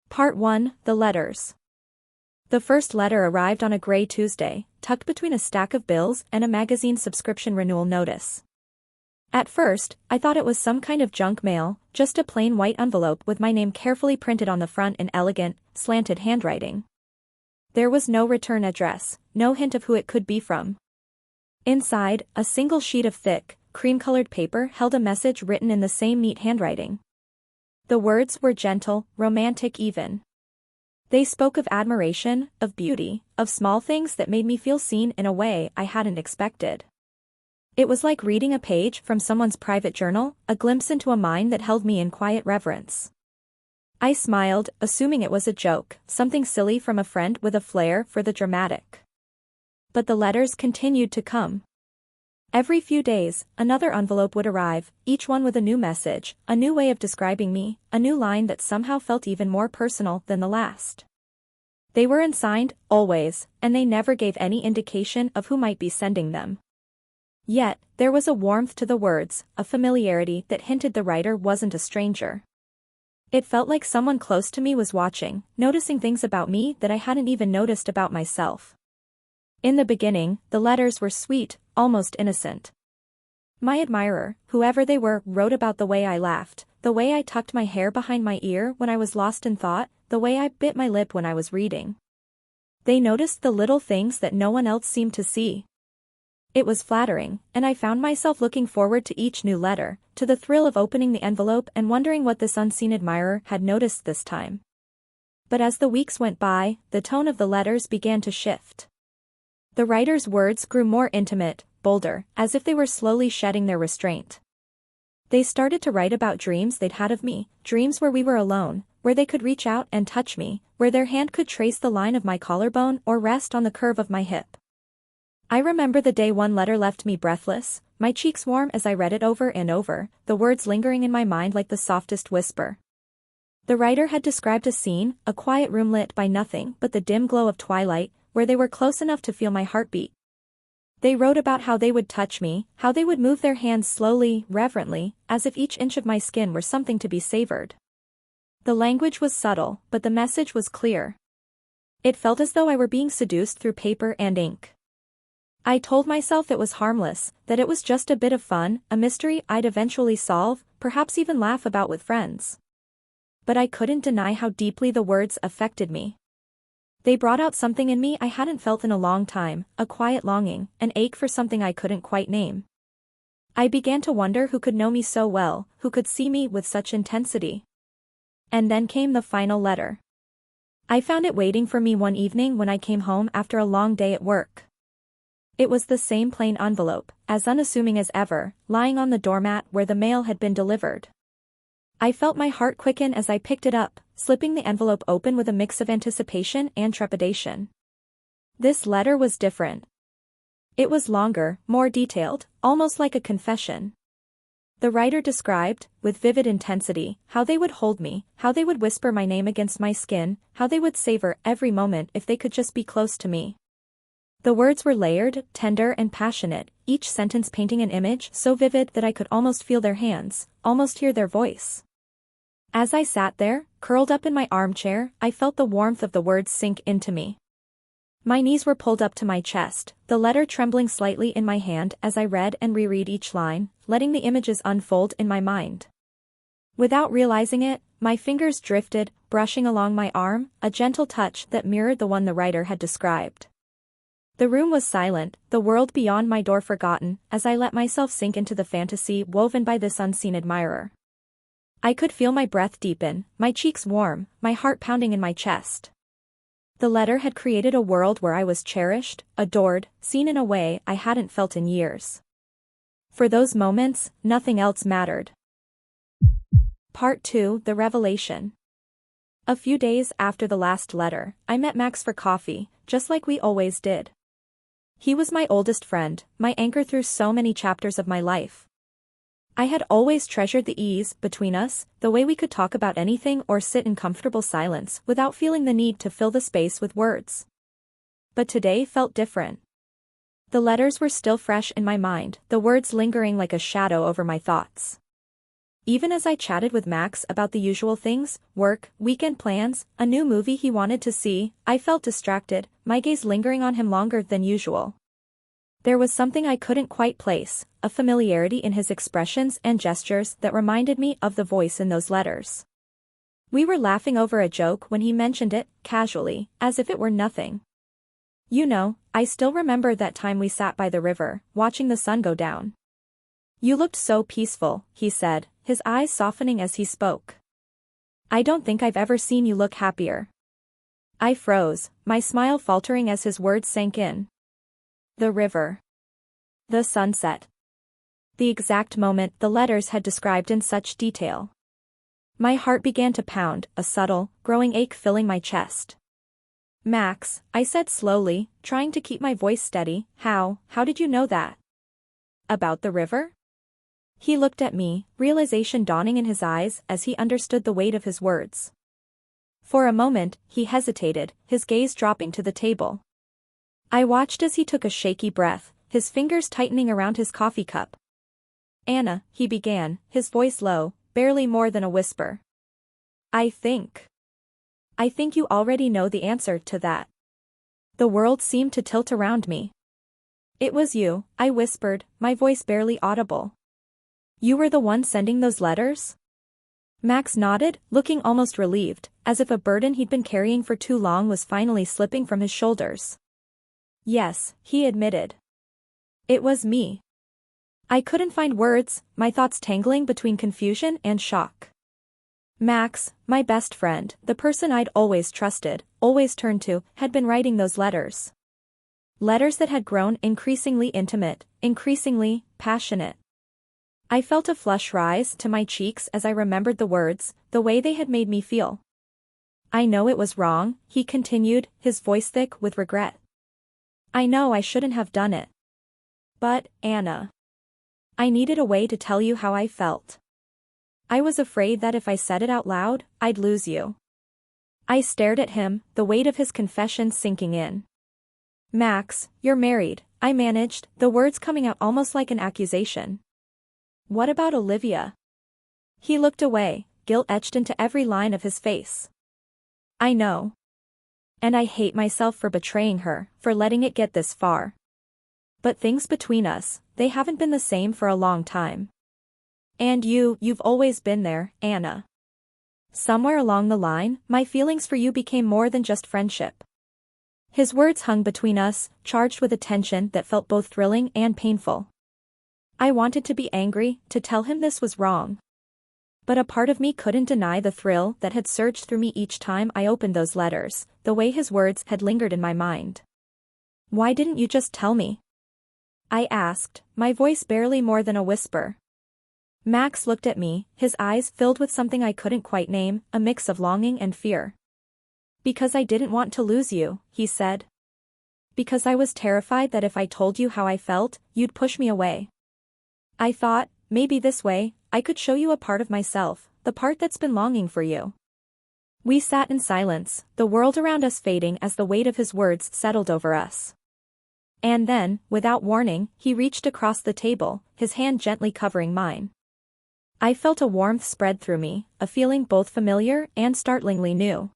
Part 1, The Letters. The first letter arrived on a gray Tuesday, tucked between a stack of bills and a magazine subscription renewal notice. At first, I thought it was some kind of junk mail, just a plain white envelope with my name carefully printed on the front in elegant, slanted handwriting. There was no return address, no hint of who it could be from. Inside, a single sheet of thick, cream-colored paper held a message written in the same neat handwriting. The words were gentle, romantic even. They spoke of admiration, of beauty, of small things that made me feel seen in a way I hadn't expected. It was like reading a page from someone's private journal, a glimpse into a mind that held me in quiet reverence. I smiled, assuming it was a joke, something silly from a friend with a flair for the dramatic. But the letters continued to come. Every few days, another envelope would arrive, each one with a new message, a new way of describing me, a new line that somehow felt even more personal than the last. They were unsigned, always, and they never gave any indication of who might be sending them. Yet, there was a warmth to the words, a familiarity that hinted the writer wasn't a stranger. It felt like someone close to me was watching, noticing things about me that I hadn't even noticed about myself. In the beginning, the letters were sweet, almost innocent. My admirer, whoever they were, wrote about the way I laughed, the way I tucked my hair behind my ear when I was lost in thought, the way I bit my lip when I was reading. They noticed the little things that no one else seemed to see. It was flattering, and I found myself looking forward to each new letter, to the thrill of opening the envelope and wondering what this unseen admirer had noticed this time. But as the weeks went by, the tone of the letters began to shift. The writer's words grew more intimate, bolder, as if they were slowly shedding their restraint. They started to write about dreams they'd had of me, dreams where we were alone, where they could reach out and touch me, where their hand could trace the line of my collarbone or rest on the curve of my hip. I remember the day one letter left me breathless, my cheeks warm as I read it over and over, the words lingering in my mind like the softest whisper. The writer had described a scene, a quiet room lit by nothing but the dim glow of twilight, where they were close enough to feel my heartbeat. They wrote about how they would touch me, how they would move their hands slowly, reverently, as if each inch of my skin were something to be savored. The language was subtle, but the message was clear. It felt as though I were being seduced through paper and ink. I told myself it was harmless, that it was just a bit of fun, a mystery I'd eventually solve, perhaps even laugh about with friends. But I couldn't deny how deeply the words affected me. They brought out something in me I hadn't felt in a long time, a quiet longing, an ache for something I couldn't quite name. I began to wonder who could know me so well, who could see me with such intensity. And then came the final letter. I found it waiting for me one evening when I came home after a long day at work. It was the same plain envelope, as unassuming as ever, lying on the doormat where the mail had been delivered. I felt my heart quicken as I picked it up, slipping the envelope open with a mix of anticipation and trepidation. This letter was different. It was longer, more detailed, almost like a confession. The writer described, with vivid intensity, how they would hold me, how they would whisper my name against my skin, how they would savor every moment if they could just be close to me. The words were layered, tender and passionate, each sentence painting an image so vivid that I could almost feel their hands, almost hear their voice. As I sat there, curled up in my armchair, I felt the warmth of the words sink into me. My knees were pulled up to my chest, the letter trembling slightly in my hand as I read and reread each line, letting the images unfold in my mind. Without realizing it, my fingers drifted, brushing along my arm, a gentle touch that mirrored the one the writer had described. The room was silent, the world beyond my door forgotten, as I let myself sink into the fantasy woven by this unseen admirer. I could feel my breath deepen, my cheeks warm, my heart pounding in my chest. The letter had created a world where I was cherished, adored, seen in a way I hadn't felt in years. For those moments, nothing else mattered. Part 2, The Revelation. A few days after the last letter, I met Max for coffee, just like we always did. He was my oldest friend, my anchor through so many chapters of my life. I had always treasured the ease between us, the way we could talk about anything or sit in comfortable silence without feeling the need to fill the space with words. But today felt different. The letters were still fresh in my mind, the words lingering like a shadow over my thoughts. Even as I chatted with Max about the usual things, work, weekend plans, a new movie he wanted to see, I felt distracted, my gaze lingering on him longer than usual. There was something I couldn't quite place, a familiarity in his expressions and gestures that reminded me of the voice in those letters. We were laughing over a joke when he mentioned it, casually, as if it were nothing. You know, I still remember that time we sat by the river, watching the sun go down. You looked so peaceful, he said, his eyes softening as he spoke. I don't think I've ever seen you look happier. I froze, my smile faltering as his words sank in. The river. The sunset. The exact moment the letters had described in such detail. My heart began to pound, a subtle, growing ache filling my chest. Max, I said slowly, trying to keep my voice steady, how did you know that? About the river? He looked at me, realization dawning in his eyes as he understood the weight of his words. For a moment, he hesitated, his gaze dropping to the table. I watched as he took a shaky breath, his fingers tightening around his coffee cup. Anna, he began, his voice low, barely more than a whisper. I think you already know the answer to that. The world seemed to tilt around me. It was you, I whispered, my voice barely audible. You were the one sending those letters? Max nodded, looking almost relieved, as if a burden he'd been carrying for too long was finally slipping from his shoulders. Yes, he admitted. It was me. I couldn't find words, my thoughts tangling between confusion and shock. Max, my best friend, the person I'd always trusted, always turned to, had been writing those letters. Letters that had grown increasingly intimate, increasingly passionate. I felt a flush rise to my cheeks as I remembered the words, the way they had made me feel. I know it was wrong, he continued, his voice thick with regret. I know I shouldn't have done it. But, Anna. I needed a way to tell you how I felt. I was afraid that if I said it out loud, I'd lose you. I stared at him, the weight of his confession sinking in. Max, you're married, I managed, the words coming out almost like an accusation. What about Olivia? He looked away, guilt etched into every line of his face. I know. And I hate myself for betraying her, for letting it get this far. But things between us, they haven't been the same for a long time. And you've always been there, Anna. Somewhere along the line, my feelings for you became more than just friendship. His words hung between us, charged with a tension that felt both thrilling and painful. I wanted to be angry, to tell him this was wrong. But a part of me couldn't deny the thrill that had surged through me each time I opened those letters, the way his words had lingered in my mind. Why didn't you just tell me? I asked, my voice barely more than a whisper. Max looked at me, his eyes filled with something I couldn't quite name, a mix of longing and fear. Because I didn't want to lose you, he said. Because I was terrified that if I told you how I felt, you'd push me away. I thought, maybe this way, I could show you a part of myself, the part that's been longing for you. We sat in silence, the world around us fading as the weight of his words settled over us. And then, without warning, he reached across the table, his hand gently covering mine. I felt a warmth spread through me, a feeling both familiar and startlingly new.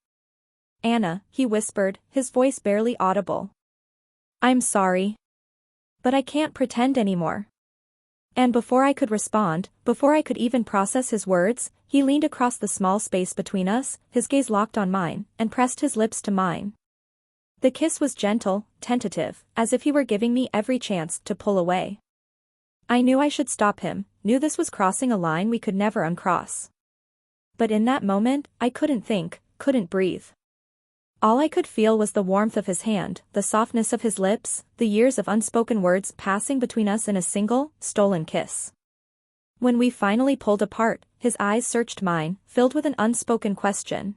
Anna, he whispered, his voice barely audible. I'm sorry. But I can't pretend anymore. And before I could respond, before I could even process his words, he leaned across the small space between us, his gaze locked on mine, and pressed his lips to mine. The kiss was gentle, tentative, as if he were giving me every chance to pull away. I knew I should stop him, knew this was crossing a line we could never uncross. But in that moment, I couldn't think, couldn't breathe. All I could feel was the warmth of his hand, the softness of his lips, the years of unspoken words passing between us in a single, stolen kiss. When we finally pulled apart, his eyes searched mine, filled with an unspoken question.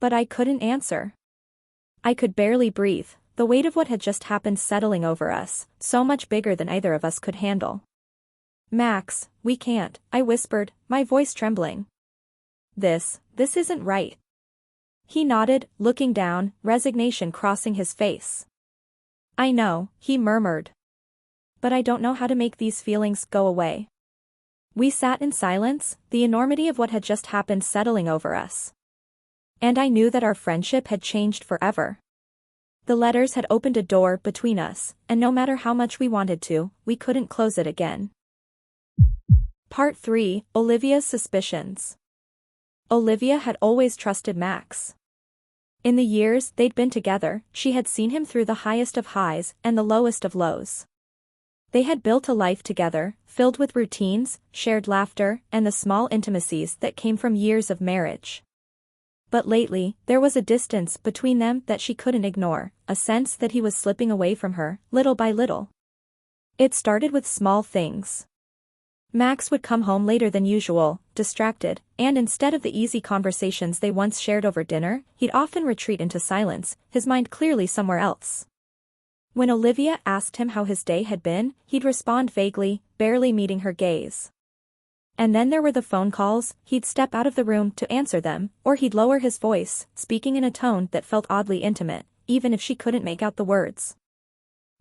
But I couldn't answer. I could barely breathe, the weight of what had just happened settling over us, so much bigger than either of us could handle. Max, we can't, I whispered, my voice trembling. This isn't right. He nodded, looking down, resignation crossing his face. I know, he murmured. But I don't know how to make these feelings go away. We sat in silence, the enormity of what had just happened settling over us. And I knew that our friendship had changed forever. The letters had opened a door between us, and no matter how much we wanted to, we couldn't close it again. Part 3, Olivia's Suspicions. Olivia had always trusted Max. In the years they'd been together, she had seen him through the highest of highs and the lowest of lows. They had built a life together, filled with routines, shared laughter, and the small intimacies that came from years of marriage. But lately, there was a distance between them that she couldn't ignore, a sense that he was slipping away from her, little by little. It started with small things. Max would come home later than usual, distracted, and instead of the easy conversations they once shared over dinner, he'd often retreat into silence, his mind clearly somewhere else. When Olivia asked him how his day had been, he'd respond vaguely, barely meeting her gaze. And then there were the phone calls, he'd step out of the room to answer them, or he'd lower his voice, speaking in a tone that felt oddly intimate, even if she couldn't make out the words.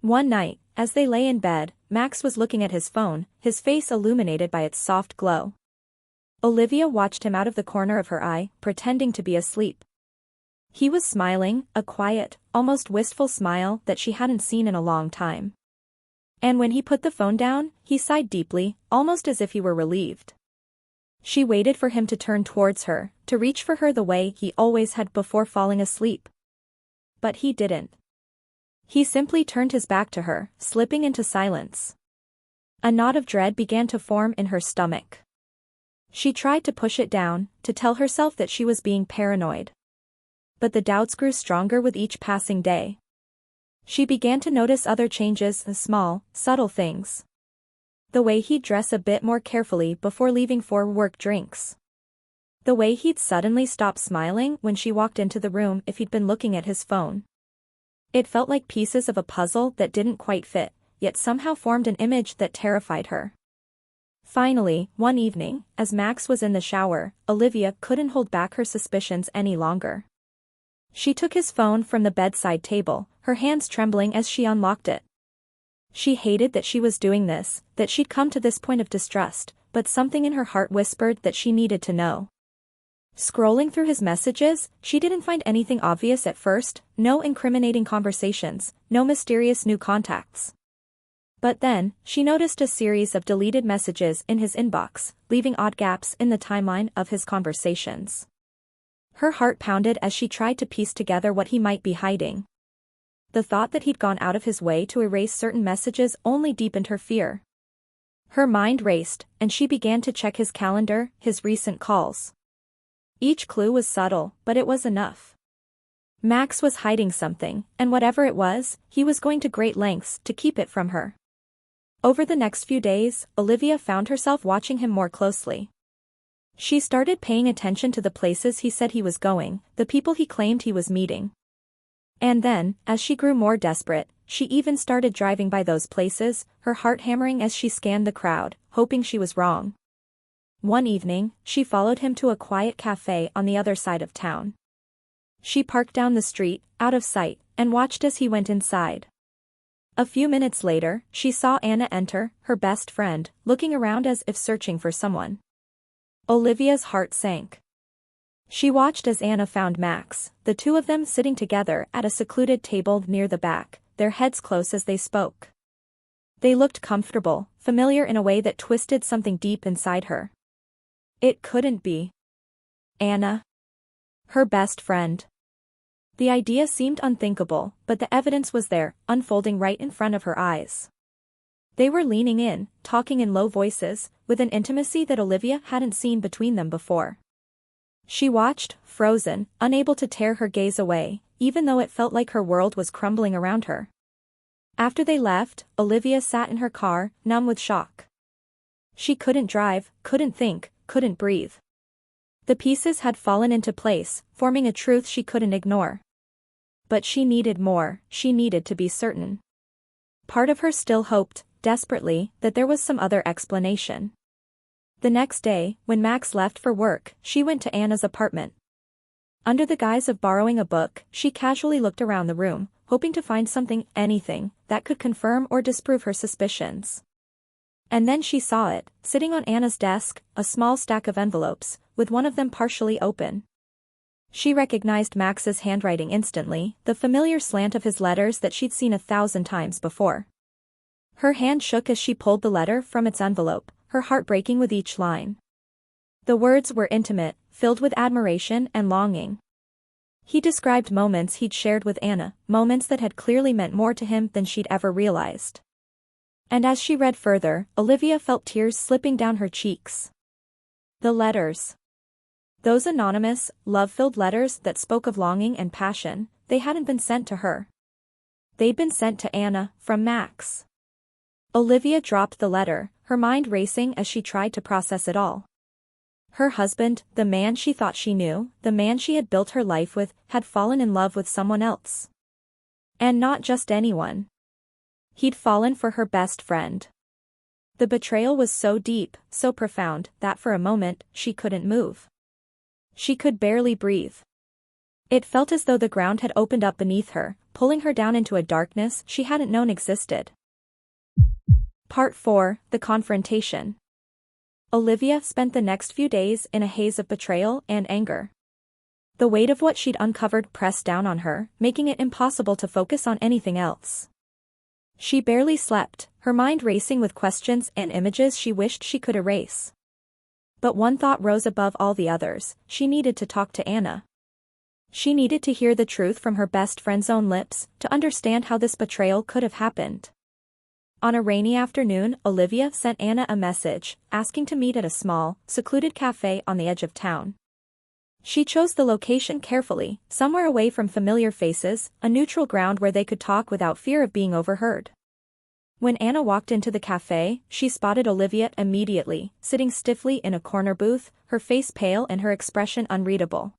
One night, as they lay in bed, Max was looking at his phone, his face illuminated by its soft glow. Olivia watched him out of the corner of her eye, pretending to be asleep. He was smiling, a quiet, almost wistful smile that she hadn't seen in a long time. And when he put the phone down, he sighed deeply, almost as if he were relieved. She waited for him to turn towards her, to reach for her the way he always had before falling asleep. But he didn't. He simply turned his back to her, slipping into silence. A knot of dread began to form in her stomach. She tried to push it down, to tell herself that she was being paranoid. But the doubts grew stronger with each passing day. She began to notice other changes, the small, subtle things. The way he'd dress a bit more carefully before leaving for work drinks. The way he'd suddenly stop smiling when she walked into the room if he'd been looking at his phone. It felt like pieces of a puzzle that didn't quite fit, yet somehow formed an image that terrified her. Finally, one evening, as Max was in the shower, Olivia couldn't hold back her suspicions any longer. She took his phone from the bedside table, her hands trembling as she unlocked it. She hated that she was doing this, that she'd come to this point of distrust, but something in her heart whispered that she needed to know. Scrolling through his messages, she didn't find anything obvious at first, no incriminating conversations, no mysterious new contacts. But then, she noticed a series of deleted messages in his inbox, leaving odd gaps in the timeline of his conversations. Her heart pounded as she tried to piece together what he might be hiding. The thought that he'd gone out of his way to erase certain messages only deepened her fear. Her mind raced, and she began to check his calendar, his recent calls. Each clue was subtle, but it was enough. Max was hiding something, and whatever it was, he was going to great lengths to keep it from her. Over the next few days, Olivia found herself watching him more closely. She started paying attention to the places he said he was going, the people he claimed he was meeting. And then, as she grew more desperate, she even started driving by those places, her heart hammering as she scanned the crowd, hoping she was wrong. One evening, she followed him to a quiet cafe on the other side of town. She parked down the street, out of sight, and watched as he went inside. A few minutes later, she saw Anna enter, her best friend, looking around as if searching for someone. Olivia's heart sank. She watched as Anna found Max, the two of them sitting together at a secluded table near the back, their heads close as they spoke. They looked comfortable, familiar in a way that twisted something deep inside her. It couldn't be Anna, her best friend. The idea seemed unthinkable, but the evidence was there, unfolding right in front of her eyes. They were leaning in, talking in low voices, with an intimacy that Olivia hadn't seen between them before. She watched, frozen, unable to tear her gaze away, even though it felt like her world was crumbling around her. After they left, Olivia sat in her car, numb with shock. She couldn't drive, couldn't think, couldn't breathe. The pieces had fallen into place, forming a truth she couldn't ignore. But she needed more, she needed to be certain. Part of her still hoped, desperately, that there was some other explanation. The next day, when Max left for work, she went to Anna's apartment. Under the guise of borrowing a book, she casually looked around the room, hoping to find something, anything, that could confirm or disprove her suspicions. And then she saw it, sitting on Anna's desk, a small stack of envelopes, with one of them partially open. She recognized Max's handwriting instantly, the familiar slant of his letters that she'd seen 1,000 times before. Her hand shook as she pulled the letter from its envelope, her heart breaking with each line. The words were intimate, filled with admiration and longing. He described moments he'd shared with Anna, moments that had clearly meant more to him than she'd ever realized. And as she read further, Olivia felt tears slipping down her cheeks. The letters. Those anonymous, love-filled letters that spoke of longing and passion, they hadn't been sent to her. They'd been sent to Anna, from Max. Olivia dropped the letter, her mind racing as she tried to process it all. Her husband, the man she thought she knew, the man she had built her life with, had fallen in love with someone else. And not just anyone. He'd fallen for her best friend. The betrayal was so deep, so profound, that for a moment, she couldn't move. She could barely breathe. It felt as though the ground had opened up beneath her, pulling her down into a darkness she hadn't known existed. Part 4, The Confrontation. Olivia spent the next few days in a haze of betrayal and anger. The weight of what she'd uncovered pressed down on her, making it impossible to focus on anything else. She barely slept, her mind racing with questions and images she wished she could erase. But one thought rose above all the others: she needed to talk to Anna. She needed to hear the truth from her best friend's own lips, to understand how this betrayal could have happened. On a rainy afternoon, Olivia sent Anna a message, asking to meet at a small, secluded cafe on the edge of town. She chose the location carefully, somewhere away from familiar faces, a neutral ground where they could talk without fear of being overheard. When Anna walked into the cafe, she spotted Olivia immediately, sitting stiffly in a corner booth, her face pale and her expression unreadable.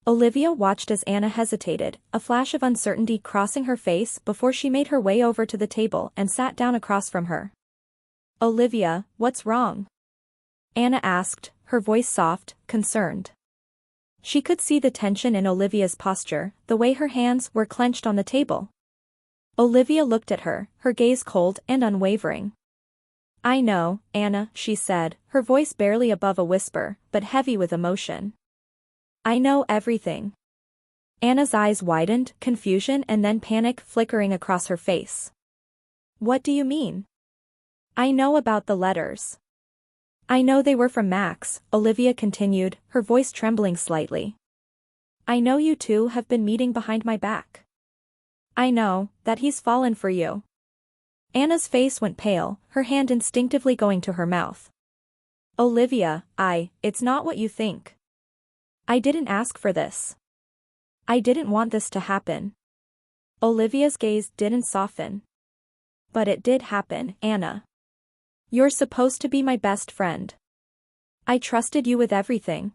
Olivia watched as Anna hesitated, a flash of uncertainty crossing her face before she made her way over to the table and sat down across from her. "Olivia, what's wrong?" Anna asked, her voice soft, concerned. She could see the tension in Olivia's posture, the way her hands were clenched on the table. Olivia looked at her, her gaze cold and unwavering. "I know, Anna," she said, her voice barely above a whisper, but heavy with emotion. "I know everything." Anna's eyes widened, confusion and then panic flickering across her face. "What do you mean?" "I know about the letters." "I know they were from Max," Olivia continued, her voice trembling slightly. "I know you two have been meeting behind my back. I know that he's fallen for you." Anna's face went pale, her hand instinctively going to her mouth. "Olivia, it's not what you think. I didn't ask for this. I didn't want this to happen." Olivia's gaze didn't soften. "But it did happen, Anna. You're supposed to be my best friend. I trusted you with everything.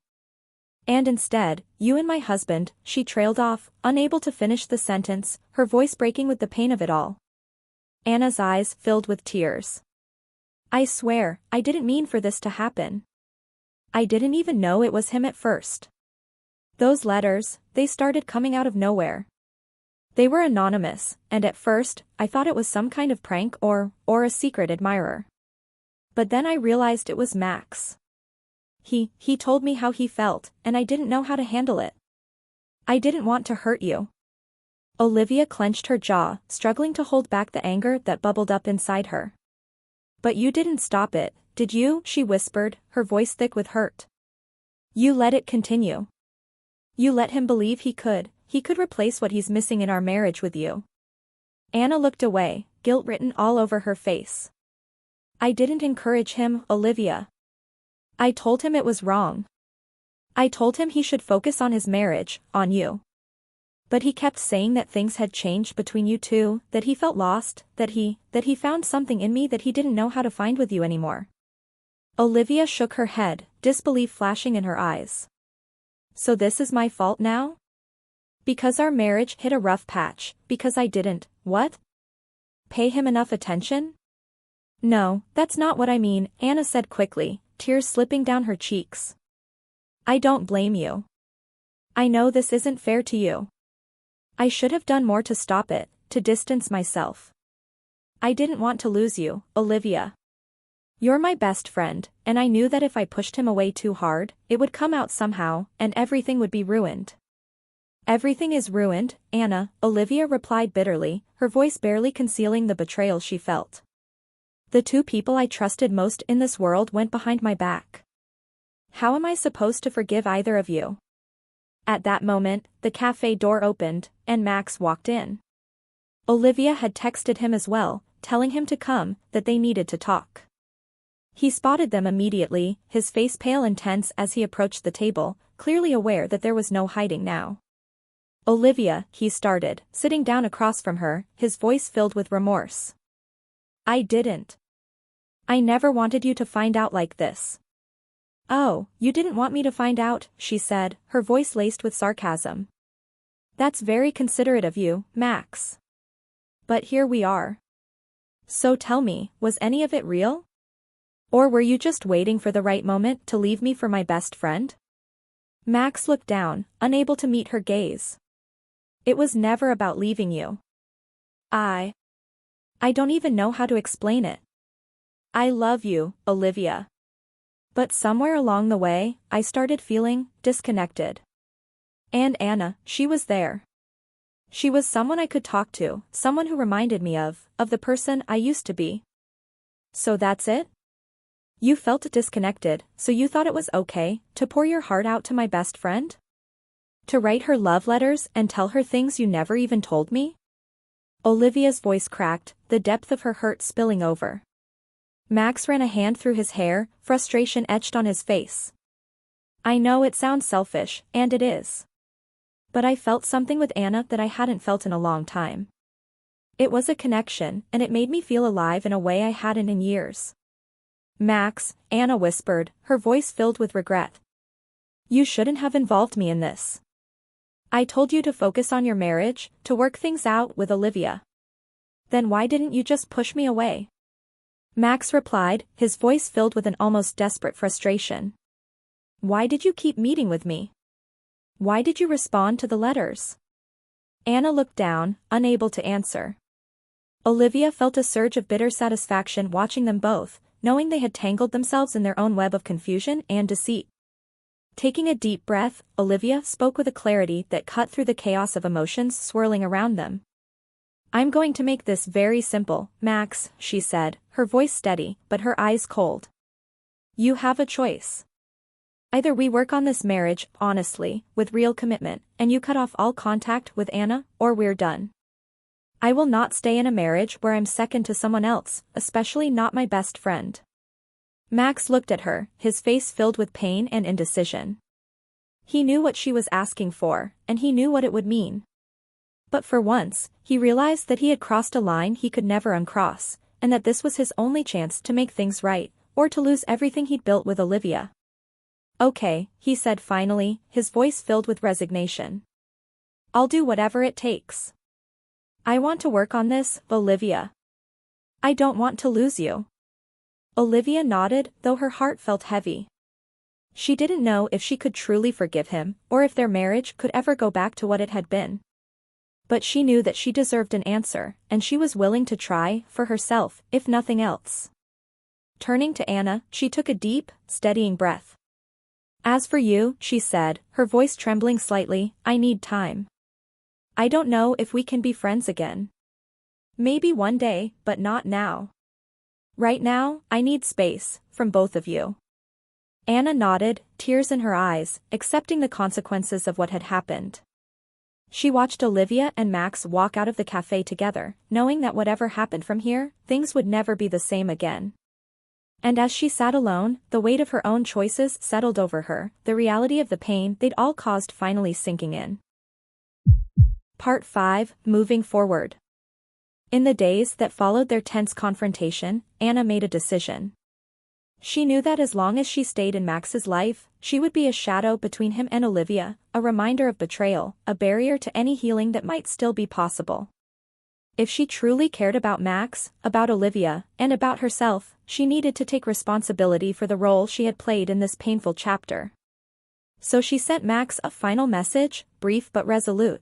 And instead, you and my husband," she trailed off, unable to finish the sentence, her voice breaking with the pain of it all. Anna's eyes filled with tears. "I swear, I didn't mean for this to happen. I didn't even know it was him at first. Those letters, they started coming out of nowhere. They were anonymous, and at first, I thought it was some kind of prank or a secret admirer. But then I realized it was Max. He told me how he felt, and I didn't know how to handle it. I didn't want to hurt you." Olivia clenched her jaw, struggling to hold back the anger that bubbled up inside her. "But you didn't stop it, did you?" she whispered, her voice thick with hurt. "You let it continue. You let him believe he could replace what he's missing in our marriage with you." Anna looked away, guilt written all over her face. "I didn't encourage him, Olivia. I told him it was wrong. I told him he should focus on his marriage, on you. But he kept saying that things had changed between you two, that he felt lost, that he found something in me that he didn't know how to find with you anymore." Olivia shook her head, disbelief flashing in her eyes. "So this is my fault now? Because our marriage hit a rough patch, because I didn't, what? Pay him enough attention?" "No, that's not what I mean," Anna said quickly, tears slipping down her cheeks. "I don't blame you. I know this isn't fair to you. I should have done more to stop it, to distance myself. I didn't want to lose you, Olivia. You're my best friend, and I knew that if I pushed him away too hard, it would come out somehow, and everything would be ruined. Everything is ruined, Anna, Olivia replied bitterly, her voice barely concealing the betrayal she felt. The two people I trusted most in this world went behind my back. How am I supposed to forgive either of you? At that moment, the cafe door opened, and Max walked in. Olivia had texted him as well, telling him to come, that they needed to talk. He spotted them immediately, his face pale and tense as he approached the table, clearly aware that there was no hiding now. Olivia, he started, sitting down across from her, his voice filled with remorse. I didn't. I never wanted you to find out like this. Oh, you didn't want me to find out, she said, her voice laced with sarcasm. That's very considerate of you, Max. But here we are. So tell me, was any of it real? Or were you just waiting for the right moment to leave me for my best friend? Max looked down, unable to meet her gaze. It was never about leaving you. I don't even know how to explain it. I love you, Olivia. But somewhere along the way, I started feeling disconnected. And Anna, she was there. She was someone I could talk to, someone who reminded me of the person I used to be. So that's it? You felt disconnected, so you thought it was okay to pour your heart out to my best friend? To write her love letters and tell her things you never even told me? Olivia's voice cracked, the depth of her hurt spilling over. Max ran a hand through his hair, frustration etched on his face. I know it sounds selfish, and it is. But I felt something with Anna that I hadn't felt in a long time. It was a connection, and it made me feel alive in a way I hadn't in years. Max, Anna whispered, her voice filled with regret. You shouldn't have involved me in this. I told you to focus on your marriage, to work things out with Olivia. Then why didn't you just push me away? Max replied, his voice filled with an almost desperate frustration. Why did you keep meeting with me? Why did you respond to the letters? Anna looked down, unable to answer. Olivia felt a surge of bitter satisfaction watching them both, knowing they had tangled themselves in their own web of confusion and deceit. Taking a deep breath, Olivia spoke with a clarity that cut through the chaos of emotions swirling around them. I'm going to make this very simple, Max, she said, her voice steady, but her eyes cold. You have a choice. Either we work on this marriage, honestly, with real commitment, and you cut off all contact with Anna, or we're done. I will not stay in a marriage where I'm second to someone else, especially not my best friend. Max looked at her, his face filled with pain and indecision. He knew what she was asking for, and he knew what it would mean. But for once, he realized that he had crossed a line he could never uncross, and that this was his only chance to make things right, or to lose everything he'd built with Olivia. Okay, he said finally, his voice filled with resignation. I'll do whatever it takes. I want to work on this, Olivia. I don't want to lose you. Olivia nodded, though her heart felt heavy. She didn't know if she could truly forgive him, or if their marriage could ever go back to what it had been. But she knew that she deserved an answer, and she was willing to try, for herself, if nothing else. Turning to Anna, she took a deep, steadying breath. As for you, she said, her voice trembling slightly, I need time. I don't know if we can be friends again. Maybe one day, but not now. Right now, I need space, from both of you. Anna nodded, tears in her eyes, accepting the consequences of what had happened. She watched Olivia and Max walk out of the cafe together, knowing that whatever happened from here, things would never be the same again. And as she sat alone, the weight of her own choices settled over her, the reality of the pain they'd all caused finally sinking in. Part 5, Moving Forward. In the days that followed their tense confrontation, Anna made a decision. She knew that as long as she stayed in Max's life, she would be a shadow between him and Olivia, a reminder of betrayal, a barrier to any healing that might still be possible. If she truly cared about Max, about Olivia, and about herself, she needed to take responsibility for the role she had played in this painful chapter. So she sent Max a final message, brief but resolute.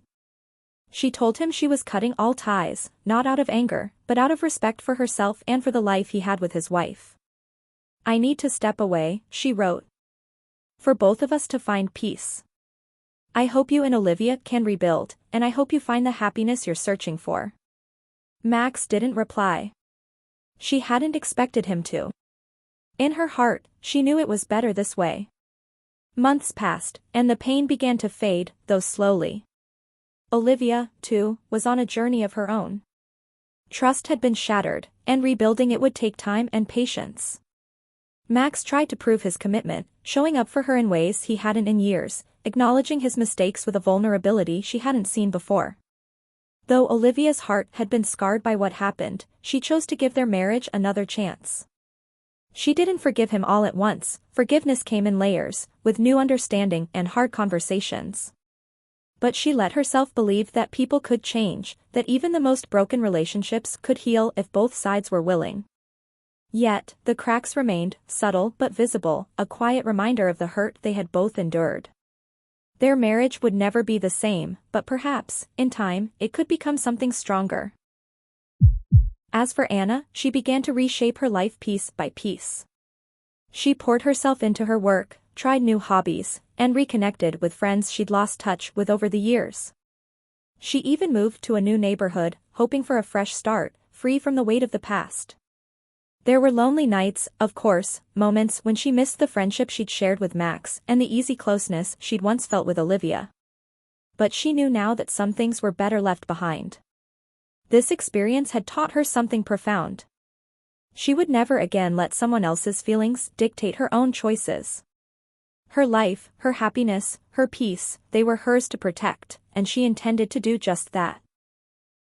She told him she was cutting all ties, not out of anger, but out of respect for herself and for the life he had with his wife. I need to step away, she wrote. For both of us to find peace. I hope you and Olivia can rebuild, and I hope you find the happiness you're searching for. Max didn't reply. She hadn't expected him to. In her heart, she knew it was better this way. Months passed, and the pain began to fade, though slowly. Olivia, too, was on a journey of her own. Trust had been shattered, and rebuilding it would take time and patience. Max tried to prove his commitment, showing up for her in ways he hadn't in years, acknowledging his mistakes with a vulnerability she hadn't seen before. Though Olivia's heart had been scarred by what happened, she chose to give their marriage another chance. She didn't forgive him all at once. Forgiveness came in layers, with new understanding and hard conversations. But she let herself believe that people could change, that even the most broken relationships could heal if both sides were willing. Yet, the cracks remained, subtle but visible, a quiet reminder of the hurt they had both endured. Their marriage would never be the same, but perhaps, in time, it could become something stronger. As for Anna, she began to reshape her life piece by piece. She poured herself into her work, tried new hobbies, and reconnected with friends she'd lost touch with over the years. She even moved to a new neighborhood, hoping for a fresh start, free from the weight of the past. There were lonely nights, of course, moments when she missed the friendship she'd shared with Max and the easy closeness she'd once felt with Olivia. But she knew now that some things were better left behind. This experience had taught her something profound. She would never again let someone else's feelings dictate her own choices. Her life, her happiness, her peace, they were hers to protect, and she intended to do just that.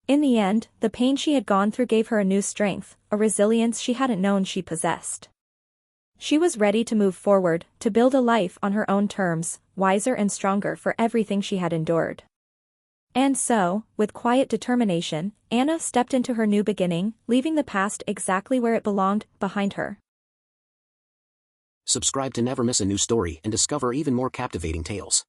In the end, the pain she had gone through gave her a new strength, a resilience she hadn't known she possessed. She was ready to move forward, to build a life on her own terms, wiser and stronger for everything she had endured. And so, with quiet determination, Anna stepped into her new beginning, leaving the past exactly where it belonged, behind her. Subscribe to never miss a new story and discover even more captivating tales.